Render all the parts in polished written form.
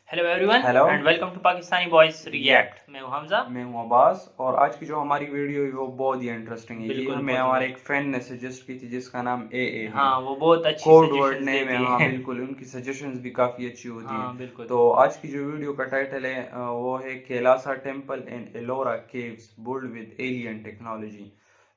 Hello everyone hello. And welcome to Pakistani boys react. मैं हूं हमजा। मैं हूं अब्बास और आज की जो हमारी वीडियो है वो बहुत ही इंटरेस्टिंग है। ये बिल्कुल, हमें बहुत हमारे ज़बरदस्त। एक फ्रेंड ने सजेस्ट की थी जिसका नाम ए है। हाँ, वो बहुत अच्छी कोड वर्ड सजेशंस नेम है। देती हाँ है। बिल्कुल, उनकी सजेशंस भी काफ़ी अच्छी होती हैं। हाँ, बिल्कुल। तो आज की जो वीडियो का टाइटल है वो है Kailasa temple in Ellora caves built with alien technology.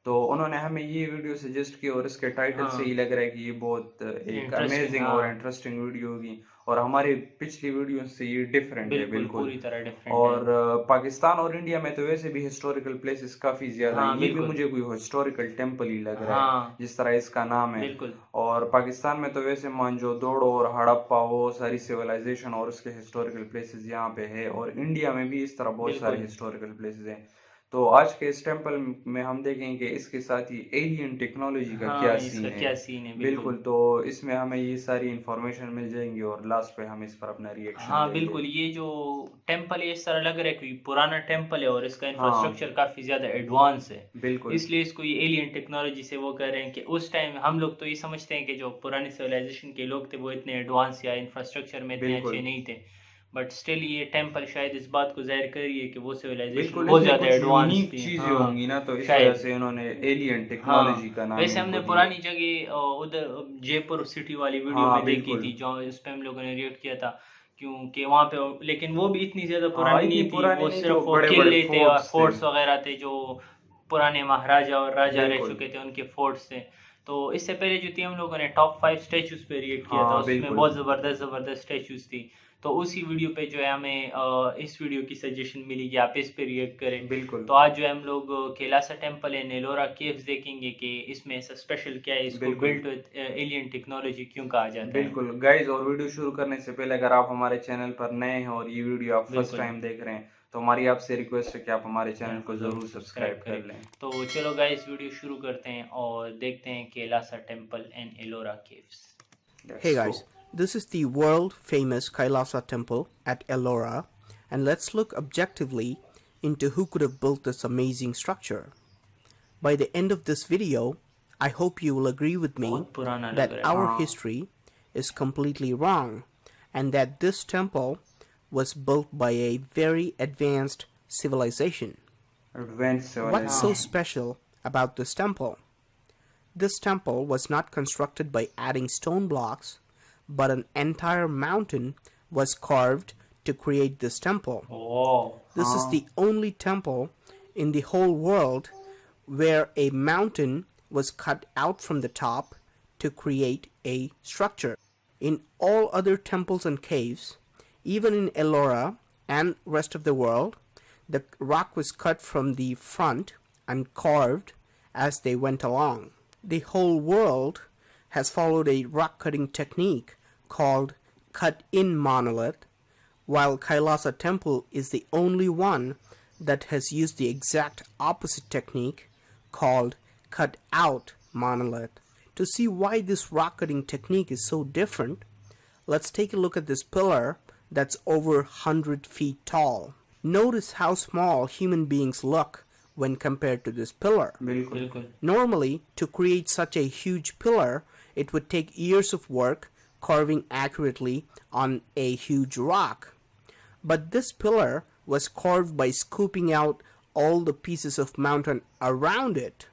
तो उन्होंने हमें ये वीडियो सजेस्ट की और इसके टाइटल से ही हाँ, लग रहा है कि ये बहुत एक इंटरेस्टिंग। अमेजिंग और हाँ, इंटरेस्टिंग वीडियो होगी। और हमारी पिछली वीडियो से ये डिफरेंट है बिल्कुल, बिल्कुल। पूरी तरह डिफरेंट है। और पाकिस्तान और इंडिया में तो वैसे भी हिस्टोरिकल प्लेसेस काफ़ी ज़्यादा हैं। हाँ, ये भी बिल्कुल। मुझे कोई हिस्टोरिकल टेम्पल ही लग रहा है हाँ, जिस तरह इसका नाम है। बिल्कुल। और पाकिस्तान में तो वैसे मोहनजोदड़ो और हड़प्पा वो सारी सिविलाइजेशन और उसके हिस्टोरिकल प्लेसेस यहाँ पे है। और इंडिया में भी इस तरह बहुत सारे बिल्कुल। हिस्टोरिकल प्लेसेस हैं। तो आज के इस टेम्पल में हम देखेंगे कि इसके साथ ही एलियन टेक्नोलॉजी का क्या हाँ, इसका सीन है। क्या सीन है, बिल्कुल। बिल्कुल, तो इसमें हमें ये सारी इंफॉर्मेशन मिल जाएंगी और लास्ट पे हम इस पर अपना रिएक्शन हाँ, देंगे। बिल्कुल। ये जो टेम्पल है इस तरह लग रहा है कि पुराना टेम्पल है और इसका हाँ इंफ्रास्ट्रक्चर काफ़ी ज़्यादा एडवांस है। बिल्कुल। इसलिए इसको ये एलियन टेक्नोलॉजी से वो कह रहे हैं कि उस टाइम हम लोग तो ये समझते हैं कि जो पुरानी सिविलाइजेशन के लोग थे वो इतने एडवांस या इंफ्रास्ट्रक्चर में इतने अच्छे बिल्कुल नहीं थे। बट स्टिल ये टेम्पल शायद इस बात को ज़ाहिर कर रही है कि वो सिविलाइजेशन बिल्कुल, बहुत इसमें ज़्यादा कुछ एडवांस यूनिक थी। चीजें हाँ, होंगी ना, तो इस वजह शायद। से इन्होंने एलियन टेक्नोलॉजी हाँ, का नाम वैसे इनको हमने दिया। पुरानी जगह उधर जयपुर सिटी वाली वीडियो हाँ में देखी बिल्कुल। थी जो इस पे हम लोगों ने रिएक्ट किया था। क्योंकि वहाँ पे लेकिन वो भी इतनी ज़्यादा हाँ पुरानी इतनी नहीं थी, पुरानी वो नहीं थी, वो सिर्फ वो बड़े बड़े किले थे और फोर्ट्स थे। फोर्ट्स वगैरह थे जो पुराने महाराजा और राजा रह बिल्कुल। चुके थे उनके फोर्ट्स थे। तो इससे पहले जो थी हम लोगों ने टॉप 5 स्टैचूज़ पे रिएक्ट किया था, हाँ उसमें बिल्कुल। बहुत ज़बरदस्त ज़बरदस्त स्टैचूज़ थी। तो उसी वीडियो पे जो है हमें इस वीडियो की सजेशन मिली कि आप इस पे रिएक्ट करें। बिल्कुल। तो आज जो है हम लोग कैलासा टेम्पल है, नेलोरा केव्स देखेंगे कि इसमें ऐसा स्पेशल क्या है, इसको बिल्कुल। बिल्ट विद एलियन टेक्नोलॉजी क्यों कहा जाता है। बिल्कुल गाइज, और वीडियो शुरू करने से पहले अगर आप हमारे चैनल पर नए हैं और ये वीडियो आप फर्स्ट बिल्कुल। टाइम देख रहे हैं तो हमारी आपसे रिक्वेस्ट है कि आप हमारे चैनल चैनल को को ज़रूर ज़रूर सब्सक्राइब सब्सक्राइब करें। कर लें। तो चलो गाइस वीडियो शुरू करते हैं और देखते हैं Kailasa temple and Ellora caves. Let's Hey go. guys, this is the world famous Kailasa temple at Ellora, and let's look objectively into who could have built this amazing structure. By the end of this video, I hope you will agree with me बहुत पुराना लग that रहा है। our हाँ history is completely wrong and that this temple was built by a very advanced civilization. Advance What's so civilisation. special about this temple? This temple was not constructed by adding stone blocks, but an entire mountain was carved to create this temple. Oh. This is हाँ the only temple in the whole world where a mountain was cut out from the top to create a structure. In all other temples and caves, even in Ellora and rest of the world, the rock was cut from the front and carved as they went along. The whole world has followed a rock cutting technique called cut in monolith, while Kailasa temple is the only one that has used the exact opposite technique called cut out monolith. To see why this rock cutting technique is so different, let's take a look at this pillar that's over 100 feet tall. Notice how small human beings look when compared to this pillar. बिल्कुल। बिल्कुल। Normally, to create such a huge pillar, it would take years of work carving accurately on a huge rock. But this pillar was carved by scooping out all the pieces of mountain around it.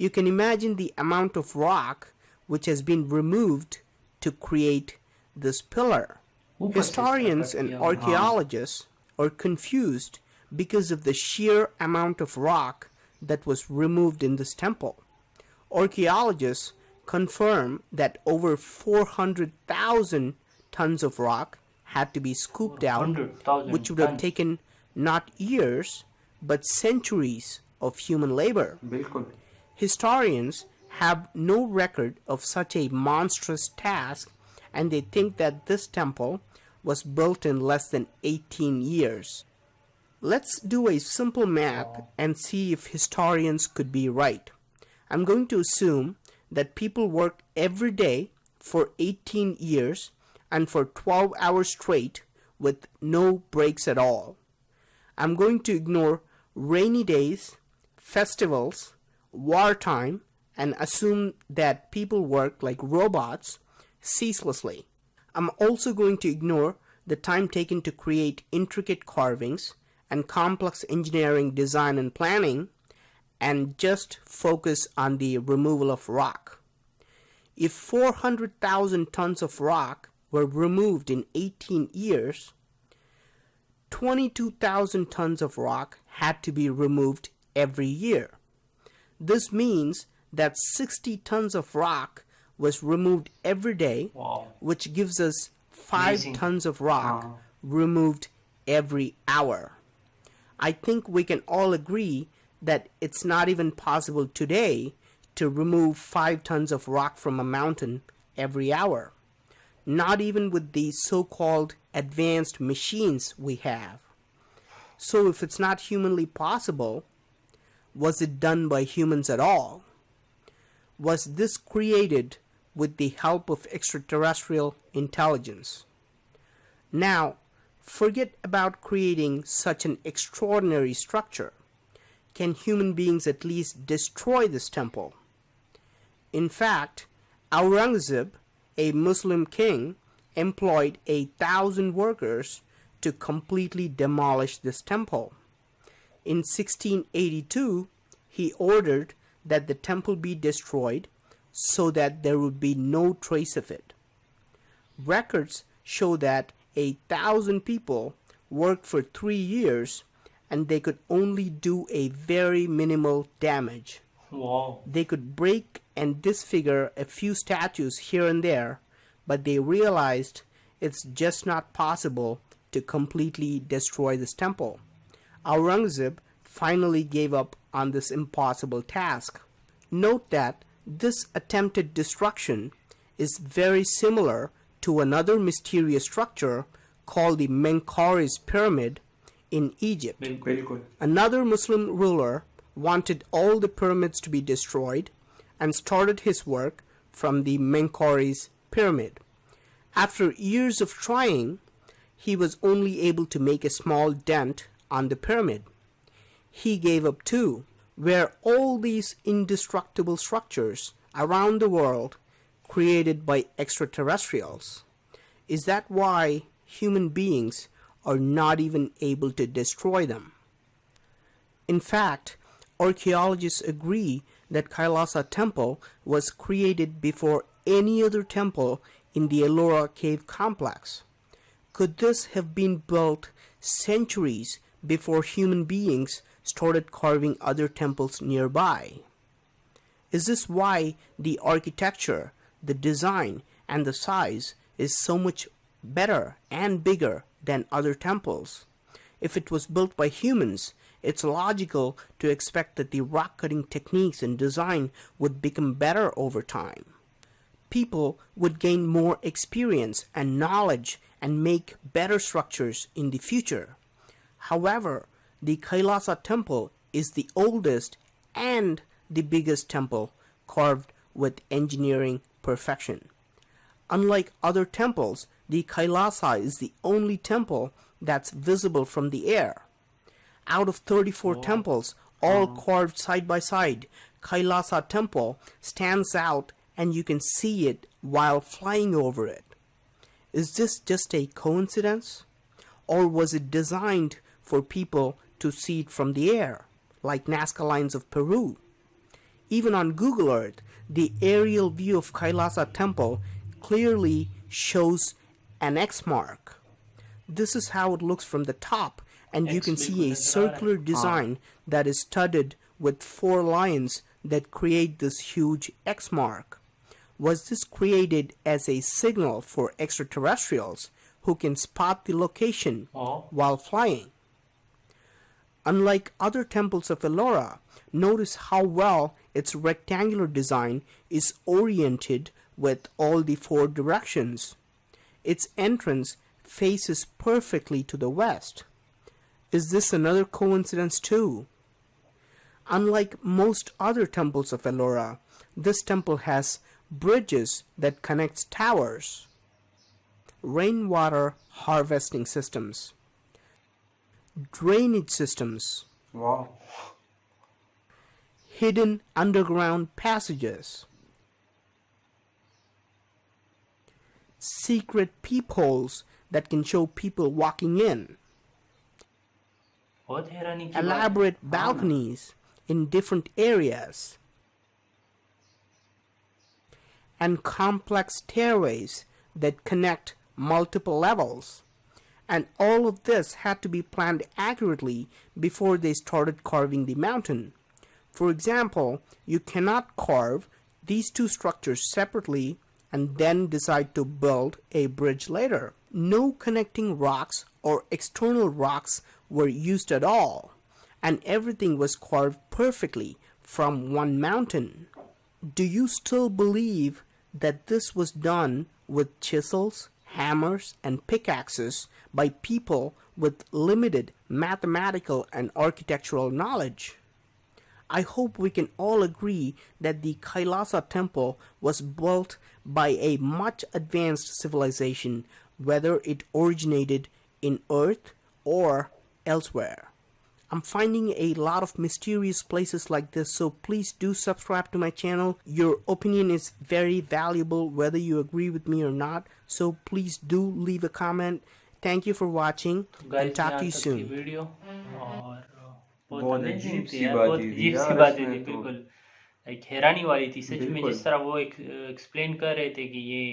You can imagine the amount of rock which has been removed to create this pillar. ऊपर से इस तरह Historians cut and किया हुआ है। हाँ archaeologists are confused because of the sheer amount of rock that was removed in this temple. Archaeologists confirm that over 400,000 tons of rock had to be scooped out, 100,000 which would have tons। taken not years but centuries of human labor. बिल्कुल। Historians have no record of such a monstrous task, and they think that this temple was built in less than 18 years. Let's do a simple math and see if historians could be right. I'm going to assume that people worked every day for 18 years and for 12 hours straight with no breaks at all. I'm going to ignore rainy days, festivals, wartime, and assume that people work like robots ceaselessly. I'm also going to ignore the time taken to create intricate carvings and complex engineering design and planning, and just focus on the removal of rock. If 400,000 tons of rock were removed in 18 years, 22,000 tons of rock had to be removed every year. This means that 60 tons of rock was removed every day, Wow. which gives us 5 Amazing. tons of rock Wow. removed every hour. I think we can all agree that it's not even possible today to remove 5 tons of rock from a mountain every hour. Not even with the so-called advanced machines we have. So if it's not humanly possible, was it done by humans at all? Was this created with the help of extraterrestrial intelligence? Now, forget about creating such an extraordinary structure. Can human beings at least destroy this temple? In fact, Aurangzeb, a Muslim king, employed 1,000 workers to completely demolish this temple. In 1682, he ordered that the temple be destroyed so that there would be no trace of it. Records show that 1,000 people worked for 3 years and they could only do a very minimal damage. Wow. They could break and disfigure a few statues here and there, but they realized it's just not possible to completely destroy this temple. Aurangzeb finally gave up on this impossible task. Note that this attempted destruction is very similar to another mysterious structure called the Menkaure's Pyramid in Egypt. बिल्कुल. Another Muslim ruler wanted all the pyramids to be destroyed and started his work from the Menkaure's Pyramid. After years of trying, he was only able to make a small dent on the pyramid. He gave up too. Were all these indestructible structures around the world created by extraterrestrials? Is that why human beings are not even able to destroy them? In fact, archaeologists agree that Kailasa Temple was created before any other temple in the Ellora cave complex. Could this have been built centuries before human beings started carving other temples nearby? Is this why the architecture, the design, and the size is so much better and bigger than other temples? If it was built by humans, it's logical to expect that the rock-cutting techniques and design would become better over time. People would gain more experience and knowledge and make better structures in the future. However, the Kailasa Temple is the oldest and the biggest temple carved with engineering perfection. Unlike other temples, the Kailasa is the only temple that's visible from the air. Out of 34 temples, all carved side by side, Kailasa Temple stands out and you can see it while flying over it. Is this just a coincidence? Or was it designed for people to see it from the air, like Nazca Lines of Peru? Even on Google Earth, the aerial view of Kailasa Temple clearly shows an X mark. This is how it looks from the top, and you can see a circular design that is studded with 4 lions that create this huge X mark. Was this created as a signal for extraterrestrials who can spot the location while flying? Unlike other temples of Ellora, notice how well its rectangular design is oriented with all the 4 directions. Its entrance faces perfectly to the west. Is this another coincidence too? Unlike most other temples of Ellora, this temple has bridges that connect towers, rainwater harvesting systems, drainage systems, Wow. hidden underground passages, secret peepholes that can show people walking in, बहुत हैरानी की बात है। elaborate हाँ ना, balconies in different areas, and complex stairways that connect multiple levels. And all of this had to be planned accurately before they started carving the mountain. For example, you cannot carve these two structures separately and then decide to build a bridge later. No connecting rocks or external rocks were used at all, and everything was carved perfectly from one mountain. Do you still believe that this was done with chisels, hammers, and pickaxes by people with limited mathematical and architectural knowledge? I hope we can all agree that the Kailasa temple was built by a much advanced civilization, whether it originated in Earth or elsewhere. I'm finding a lot of mysterious places like this, so please do subscribe to my channel. Your opinion is very valuable whether you agree with me or not, so please do leave a comment. Thank you for watching and guys talk यहाँ to you तक की soon. Video और बहुत बहुत amazing अजीब थी सी यार, बात बहुत थी अजीब सी यार, बातें इसमें थी, तो बिल्कुल एक हैरानी वाली थी सच में। बिल्कुल जिस तरह वो एक्सप्लेन कर रहे थे कि ये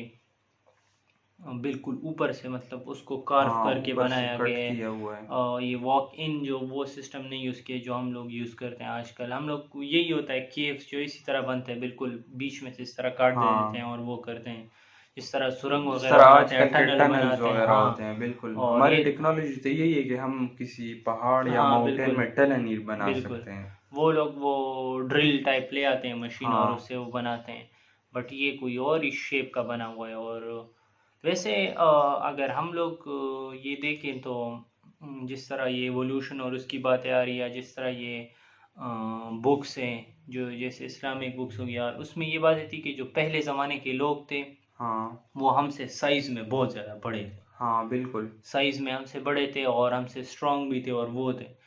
बिल्कुल ऊपर से मतलब उसको कार्व हाँ, करके ऊपर से बनाया कट गया है। किया हुआ है। ये वॉक इन जो वो सिस्टम नहीं यूज़ किया जो हम लोग यूज़ करते हैं आजकल। हम लोग को यही होता है, केव्स जो इसी तरह बनते हैं, बिल्कुल बीच में से इस तरह काट देते हैं हाँ, और वो करते हैं, जिस तरह सुरंग जिस वगैरह तरह बनाते हैं, आजकल के टनल टनल्स बनाते हैं। वगैरह हाँ, होते हैं, बिल्कुल और हमारी ये टेक्नोलॉजी तो यही है कि हम किसी पहाड़ या हाँ माउंटेन बिल्कुल में टनल नहीं बना बिल्कुल, सकते हैं। वो लोग वो ड्रिल टाइप ले आते हैं मशीन और हाँ, उससे वो बनाते हैं, बट ये कोई और इस शेप का बना हुआ है। और वैसे अगर हम लोग ये देखें तो जिस तरह ये एवोल्यूशन और उसकी बातें आ रही है, जिस तरह ये बुक्स हैं जो जैसे इस्लामिक बुक्स हो गया, उसमें ये बातें थी कि जो पहले ज़माने के लोग थे हाँ, वो हमसे साइज़ में बहुत ज़्यादा बड़े थे, हाँ, बिल्कुल। साइज़ में हमसे बड़े थे और हमसे स्ट्रांग भी थे और वो थे।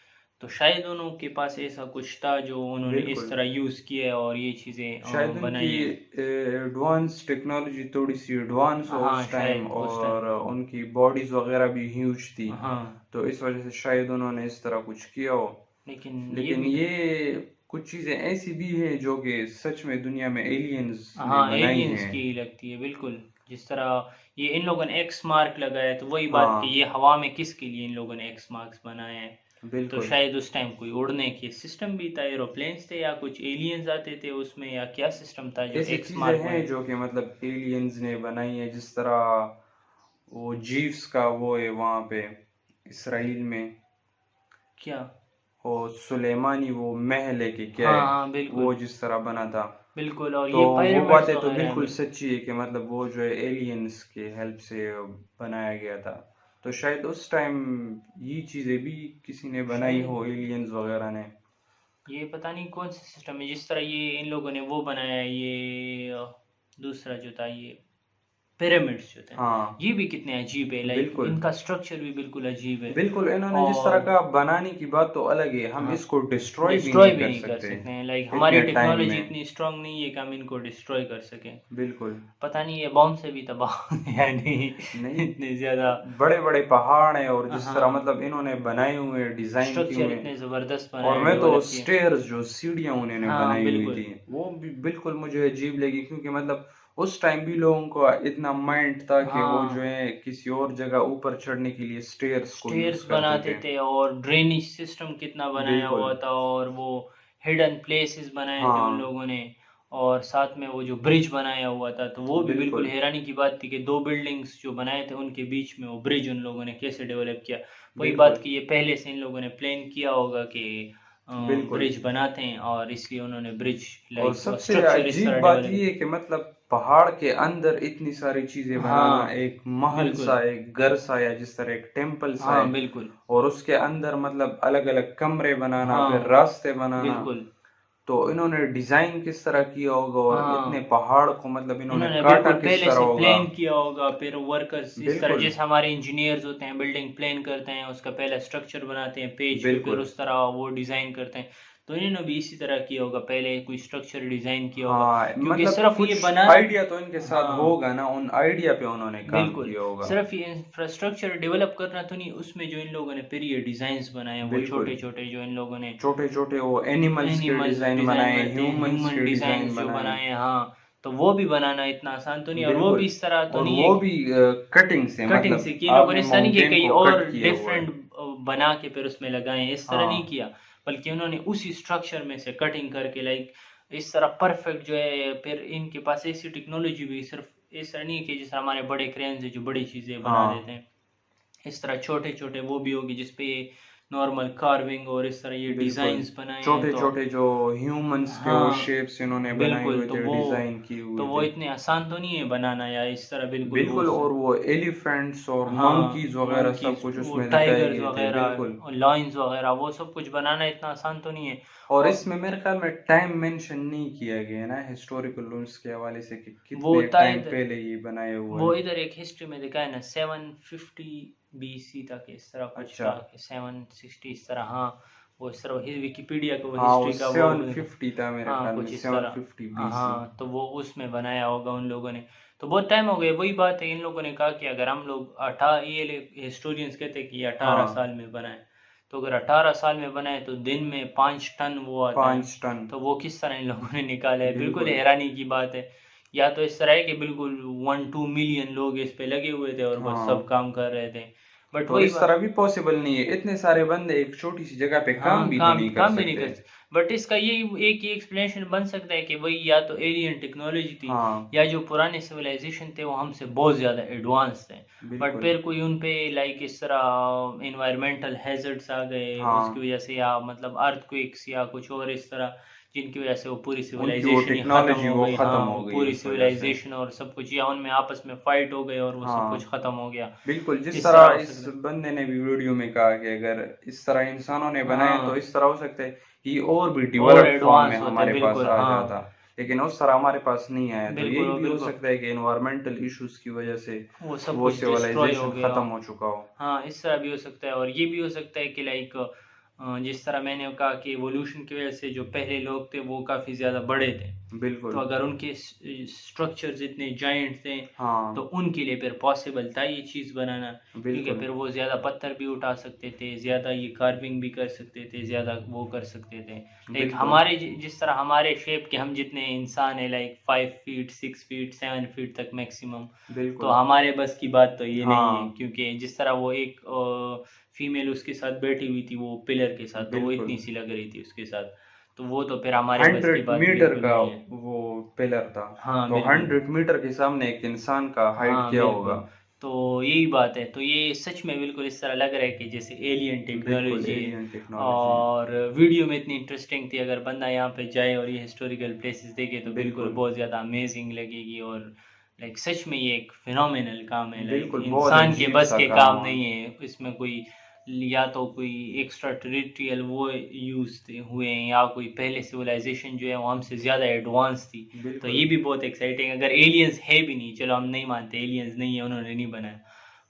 तो शायद उनके पास ऐसा कुछ था जो उन्होंने इस बिल्कुल, तरह यूज़ किया है और ये चीज़ें शायद उनकी बनाई हैं। एडवांस टेक्नोलॉजी थोड़ी सी एडवांस हो हाँ उस टाइम, शायद उस और टाइम। उनकी बॉडीज वगैरह भी ह्यूज थी, हाँ तो इस वजह से शायद उन्होंने इस तरह कुछ किया हो। लेकिन ये लेकिन भी ये कुछ चीजें ऐसी भी हैं जो कि सच में दुनिया में एलियंस ने हाँ बनाई एलियंस हैं। की लगती है बिल्कुल। जिस तरह ये इन लोगों ने एक्स मार्क लगाया, तो वही बात कि हाँ, ये हवा में किसके लिए इन लोगों ने एक्स मार्क्स बनाए हैं। तो बिल्कुल। शायद उस टाइम कोई उड़ने के सिस्टम भी था, एरोप्लेन्स थे या कुछ एलियंस आते थे उसमें, या क्या सिस्टम था जो ऐसी एक्स चीजें मार्क हैं बने। जो कि मतलब एलियंस ने बनाई है, जिस तरह वो जीव्स का वो है वहां पे इसराइल में, क्या? वो सुलेमानी वो महल है कि क्या हाँ है, हाँ वो बिल्कुल जिस तरह बना था, बिल्कुल, और तो ये वो पिरामिड्स बातें तो वगैरह हैं बिल्कुल बिल्कुल। सच्ची है कि मतलब वो जो है एलियंस के हेल्प से बनाया गया था। तो शायद उस टाइम ये चीजें भी किसी ने बनाई शायद हो, एलियंस वगैरह ने। ये पता नहीं कौन सा सिस्टम है, जिस तरह ये इन लोगों ने वो बनाया है, ये दूसरा जो था ये पिरामिड्स जो थे, हाँ, ये भी कितने अजीब है, लाइक बिल्कुल, इनका स्ट्रक्चर भी बिल्कुल अजीब है। बिल्कुल। इन्होंने जिस तरह और का बनाने की बात तो अलग है, हम हाँ इसको डिस्ट्रॉय भी डिस्ट्रॉय नहीं भी कर नहीं कर सकते सकते हैं, लाइक हमारी इतने टाइम टेक्नोलॉजी में। इतनी स्ट्रांग नहीं है कि हम इनको डिस्ट्रॉय कर सकें। बिल्कुल पता नहीं ये बॉम्ब से भी तबाह होंगे या नहीं, नहीं, इतने ज़्यादा। बड़े बड़े पहाड़ हैं और जिस तरह हाँ मतलब इन्होंने बनाए हुए, डिजाइन किए स्ट्रक्चर हुए, इतने ज़बरदस्त और बनाए, मैं तो डेवलप किए। स्टेयर्स जो सीढ़ियां उन्होंने हाँ बनाई हुई बिल्कुल थी वो भी बिल्कुल मुझे अजीब लगी, क्योंकि मतलब उस टाइम भी लोगों को इतना माइंड था कि वो जो हाँ है किसी और जगह ऊपर चढ़ने के लिए स्टेयर्स को यूज स्टेयर्स करते बनाते थे। थे और ड्रेनेज सिस्टम कितना बनाया बिल्कुल। हुआ था, और वो हिडन प्लेसेस बनाए थे उन हाँ, लोगों ने, और साथ में वो जो ब्रिज बनाया हुआ था, तो वो भी बिल्कुल बिल्कुल, हैरानी की बात थी कि दो बिल्डिंग्स जो बनाए थे उनके बीच में वो ब्रिज उन लोगों ने कैसे डेवलप किया। वही बात बिल्कुल, कि ये पहले से इन लोगों ने प्लान किया होगा कि बिल्कुल। ब्रिज बनाते हैं और इसलिए उन्होंने ब्रिज और लाइक सबसे स्ट्रक्चर इस अजीब तरह बात डेवलप। ये है कि मतलब पहाड़ के अंदर इतनी सारी चीजें बनाना, हाँ एक महल बिल्कुल सा, एक घर सा, या जिस तरह एक टेम्पल सा हाँ है, बिल्कुल और उसके अंदर मतलब अलग अलग कमरे बनाना, फिर हाँ रास्ते बनाना, बिल्कुल तो इन्होंने डिजाइन किस तरह किया होगा, और इतने हाँ पहाड़ को मतलब इन्होंने इन्होंने काटा बिल्कुल किस पहले तरह से होगा। प्लान किया होगा, फिर वर्कर्स इस तरह बिल्कुल, जैसे हमारे इंजीनियर्स होते हैं, बिल्डिंग प्लान करते हैं, उसका पहला स्ट्रक्चर बनाते हैं पेज पे, फिर बिल्कुल, उस तरह वो डिज़ाइन करते हैं। तो इन्होंने भी इसी तरह किया होगा, पहले कोई स्ट्रक्चर डिजाइन किया होगा, हाँ, क्योंकि मतलब सिर्फ ये कुछ बनाना, आइडिया तो इनके साथ हाँ होगा ना, उन आइडिया पे उन्होंने काम बिल्कुल, किया होगा। सिर्फ ये इंफ्रास्ट्रक्चर डेवलप करना तो नहीं, उसमें जो इन लोगों ने फिर ये डिजाइन्स बनाए हैं, वो बिल्कुल, छोटे छोटे जो इन लोगों ने छोटे छोटे वो एनिमल्स के एनिमल्स डिजाइन डिजाइन बनाए, बनते हैं, ह्यूमंस ह्यूमन के डिजाइन डिजाइन जो बनाए। बनाए हैं, हाँ, तो वो भी बनाना इतना आसान तो नहीं, और वो भी बिल्कुल, इस तरह तो और नहीं है वो भी कटिंग से, कटिंग से मतलब कि इन लोगों ने आपने ऐसा नहीं कि माउंटेन कहीं को और कट किया हुआ है। डिफरेंट बना के फिर उसमें लगाए, इस तरह नहीं हाँ, किया, बल्कि उन्होंने उसी स्ट्रक्चर में से कटिंग करके लाइक इस तरह परफेक्ट जो है, फिर इनके पास ऐसी टेक्नोलॉजी भी सिर्फ इस तरह नहीं है कि जैसे हमारे बड़े क्रेन्स है जो बड़ी चीजें बना हाँ, देते हैं, इस तरह छोटे छोटे वो भी होगी जिसपे नॉर्मल कार्विंग और इस तरह ये बिल्कुल, डिजाइन्स बनाए हैं, छोटे तो छोटे जो ह्यूमंस के वो हाँ शेप्स इन्होंने बनाए बिल्कुल, हुए तो थे, वो डिजाइन किए हुए तो वो थे। इतने आसान तो नहीं है बनाना, या इस तरह बिल्कुल वो बिल्कुल, और वो एलिफेंट्स और हाँ मंकीज वगैरह सब मंकीज, कुछ वो उसमें दिखाए टाइगर्स गए थे। बिल्कुल, वगैरह, लॉयंस वगैरह, वो सब कुछ बनाना इतना आसान तो नहीं है। और और इसमें मेरे ख्याल में टाइम मेंशन नहीं किया गया है ना, हिस्टोरिकल रूल्स के हवाले से, कि वो कितने टाइम शायद पहले ये बनाया हुआ वो है। इधर एक हिस्ट्री में दिखा है ना, 750 BC तक इस तरह कुछ अच्छा, था कि 760 इस तरह, हाँ वो इस तरह विकिपीडिया का वो हाँ, वो हिस्ट्री का वो 750 था मेरे हाँ ख्याल में, कुछ इस तरह, 750 बीसी। हाँ तो वो उसमें बनाया होगा उन लोगों ने, तो बहुत टाइम हो गया, वही बात है, इन लोगों ने कहा कि अगर हम लोग 18, ये हिस्टोरियंस कहते हैं कि ये 18 हाँ, साल में बनाए, तो अगर 18 साल में बनाए तो दिन में 5 टन वो आता है, 5 टन। तो वो किस तरह इन लोगों ने निकाला है, बिल्कुल बिल्कुल, हैरानी की बात है। या तो इस तरह है कि बिल्कुल 1-2 मिलियन लोग इस पे लगे हुए थे और बस सब हाँ, काम कर रहे थे, बट और वही इस बात, तरह भी पॉसिबल नहीं है, इतने सारे बंदे एक छोटी सी जगह पे काम हाँ भी तो काम नहीं कर काम भी नहीं सकते। कर सकते, बट इसका यही एक ही एक्सप्लेनेशन बन सकता है कि वही या तो एलियन टेक्नोलॉजी थी, हाँ, या जो पुराने सिविलाइजेशन थे वो हमसे बहुत ज़्यादा एडवांस थे, बट बिल्कुल, फिर कोई उन पे लाइक इस तरह इन्वायरमेंटल हैजर्ड्स आ गए उसकी हाँ, वजह से, या मतलब अर्थक्वेक्स या कुछ और इस तरह, जिनकी वजह से वो पूरी उनकी वो सिविलाइजेशन ही ख़त्म टेक्नोलॉजी हो वो गई, खत्म हाँ हो वो गई पूरी उस वजह से। सिविलाइजेशन और सब कुछ, या उनमें आपस में फाइट हो गए और वो सब कुछ हाँ, ख़त्म हो गया, बिल्कुल, जिस इस तरह तरह हो इस सकता है। बंदे ने भी वीडियो में कहा कि अगर इस तरह इंसानों ने बनाए तो हाँ इस तरह हो सकता है कि और भी और डेवलप्ड फॉर्म में एडवांस होते हमारे पास बिल्कुल, आ हाँ जाता, लेकिन उस तरह हमारे पास नहीं आया, तो बिल्कुल, यही वो भी हो बिल्कुल सकता है कि एनवायरमेंटल इश्यूज की वजह से वो सब वो कुछ डिस्ट्रॉय हो सिविलाइजेशन गया हो। खत्म हो चुका हो। हाँ इस तरह भी हो सकता है, और ये भी हो सकता है कि लाइक जिस तरह मैंने कहा कि एवोल्यूशन की वजह से जो पहले लोग थे वो काफ़ी ज़्यादा बड़े थे, तो बिल्कुल, अगर उनके स्ट्रक्चर्स इतने जाइंट थे तो हाँ, उनके लिए फिर पॉसिबल था ये चीज़ बनाना, क्योंकि बिल्कुल, फिर वो ज़्यादा पत्थर भी उठा सकते थे, ज़्यादा ये कार्विंग भी कर सकते थे, ज़्यादा वो कर सकते थे, लाइक बिल्कुल, हमारे जिस तरह हमारे शेप के हम जितने इंसान है लाइक 5 फीट 6 फीट 7 फीट तक मैक्सिमम, तो बिल्कुल, हमारे बस की बात तो ये नहीं है, हाँ, क्योंकि जिस तरह वो एक फीमेल उसके साथ बैठी हुई थी वो पिलर के साथ, तो वो बिल्कुल, इतनी सी लग रही थी उसके साथ, तो वो तो फिर हमारे बस की 100 बात मीटर बिल्कुल का नहीं है। वो पिलर था, हाँ तो बिल्कुल, 100 मीटर के सामने एक इंसान का हाइट हाँ क्या बिल्कुल, होगा। तो यही बात है, तो ये सच में बिल्कुल इस तरह लग रहा है कि जैसे एलियन बिल्कुल, टेक्नोलॉजी है, एलियन टेक्नोलॉजी है। और वीडियो में इतनी इंटरेस्टिंग थी, अगर बंदा यहाँ पे जाए और ये हिस्टोरिकल प्लेसेस देखे तो बिल्कुल बिल्कुल, बहुत ज़्यादा अमेजिंग लगेगी, और लाइक सच में ये एक फिनोमिनल काम है, लाइक बिल्कुल, बहुत इंसान के अजीब बस सा के काम काम हुआ। नहीं है इसमें कोई, या तो कोई एक्स्ट्रा टेरिtoriयल वो यूज हुए हैं, या कोई पहले सिविलाइजेशन जो है वो हमसे ज़्यादा एडवांस थी, तो बिल्कुल, ये भी बहुत एक्साइटिंग, अगर एलियंस है भी नहीं, चलो हम नहीं मानते एलियंस नहीं है उन्होंने नहीं बनाया,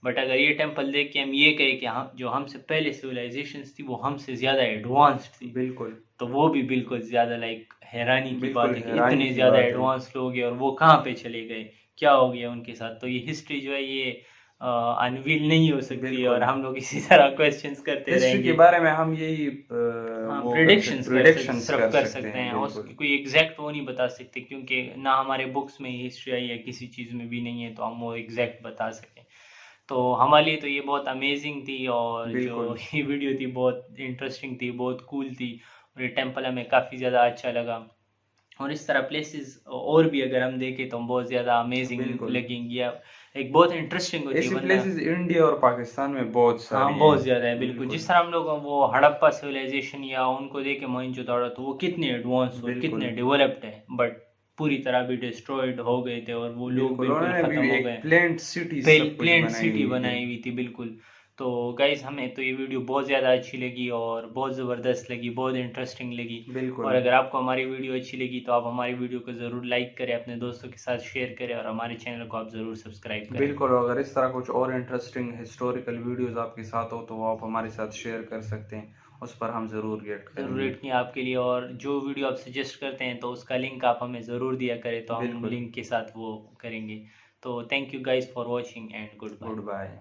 बट अगर ये टेम्पल देख के हम ये कहें कि हम जो हमसे पहले सिविलाइजेशंस थी वो हमसे ज़्यादा एडवांस्ड थी, बिल्कुल, तो वो भी बिल्कुल ज़्यादा लाइक हैरानी की बिल्कुल बात है कि हैरानी इतने की ज़्यादा बात है। एडवांस लोग हैं और वो कहाँ पे चले गए, क्या हो गया उनके साथ, तो ये हिस्ट्री जो है ये अनवील नहीं हो सकती है, और बिल्कुल, हम लोग इसी तरह क्वेश्चंस करते हिस्ट्री के रहेंगे। बारे में हम यही हाँ वो कर सकते, प्रिडिक्शंस प्रिडिक्शंस सिर्फ कर कर सकते सकते हैं। हैं, और बिल्कुल, कोई एग्जैक्ट वो नहीं बता सकते, क्योंकि ना हमारे बुक्स में हिस्ट्री आई है, किसी चीज़ में भी नहीं है तो हम वो एग्जैक्ट बता सकें, तो हमारे लिए तो ये बहुत अमेजिंग थी, और जो बिल्कुल, ये वीडियो थी बहुत इंटरेस्टिंग थी, बहुत कूल थी, और ये टेम्पल हमें काफ़ी ज़्यादा अच्छा लगा, और इस तरह प्लेसेस और भी अगर हम देखें तो बहुत ज़्यादा अमेजिंग बिल्कुल, लगेंगी, या एक बहुत इंटरेस्टिंग होती है ऐसी बंदा, प्लेसेस इंडिया और पाकिस्तान में बहुत हाँ सारी हैं। बहुत ज़्यादा है बिल्कुल, जिस बिल्कुल, तरह हम लोग वो हड़प्पा सिविलाइजेशन या उनको देखे मोहनजोदड़ो, तो वो कितने एडवांस और बिल्कुल, कितने डेवलप्ड है, बट पूरी तरह भी डिस्ट्रॉयड हो गए थे और वो लोग बिल्कुल, बिल्कुल उन्होंने ख़त्म भी हो एक गए, प्लेन्ड सिटी सब कुछ प्लेन बनाई सिटी हुई थी। बनाई हुई थी बिल्कुल, तो गाइस हमें तो ये वीडियो बहुत ज़्यादा अच्छी लगी और बहुत ज़बरदस्त लगी, बहुत इंटरेस्टिंग लगी। बिल्कुल और अगर आपको हमारी वीडियो अच्छी लगी तो आप हमारी वीडियो को ज़रूर लाइक करें, अपने दोस्तों के साथ शेयर करें और हमारे चैनल को आप ज़रूर सब्सक्राइब करें। बिल्कुल, अगर इस तरह कुछ और इंटरेस्टिंग हिस्टोरिकल वीडियोस आपके साथ हो तो वो आप हमारे साथ शेयर कर सकते हैं, उस पर हम ज़रूर रिएक्ट ज़रूर करेंगे। रेट किए आपके लिए, और जो वीडियो आप सजेस्ट करते हैं तो उसका लिंक आप हमें ज़रूर दिया करें, तो हम बिल्कुल। लिंक के साथ वो करेंगे। तो thank you guys for watching and goodbye. Good bye.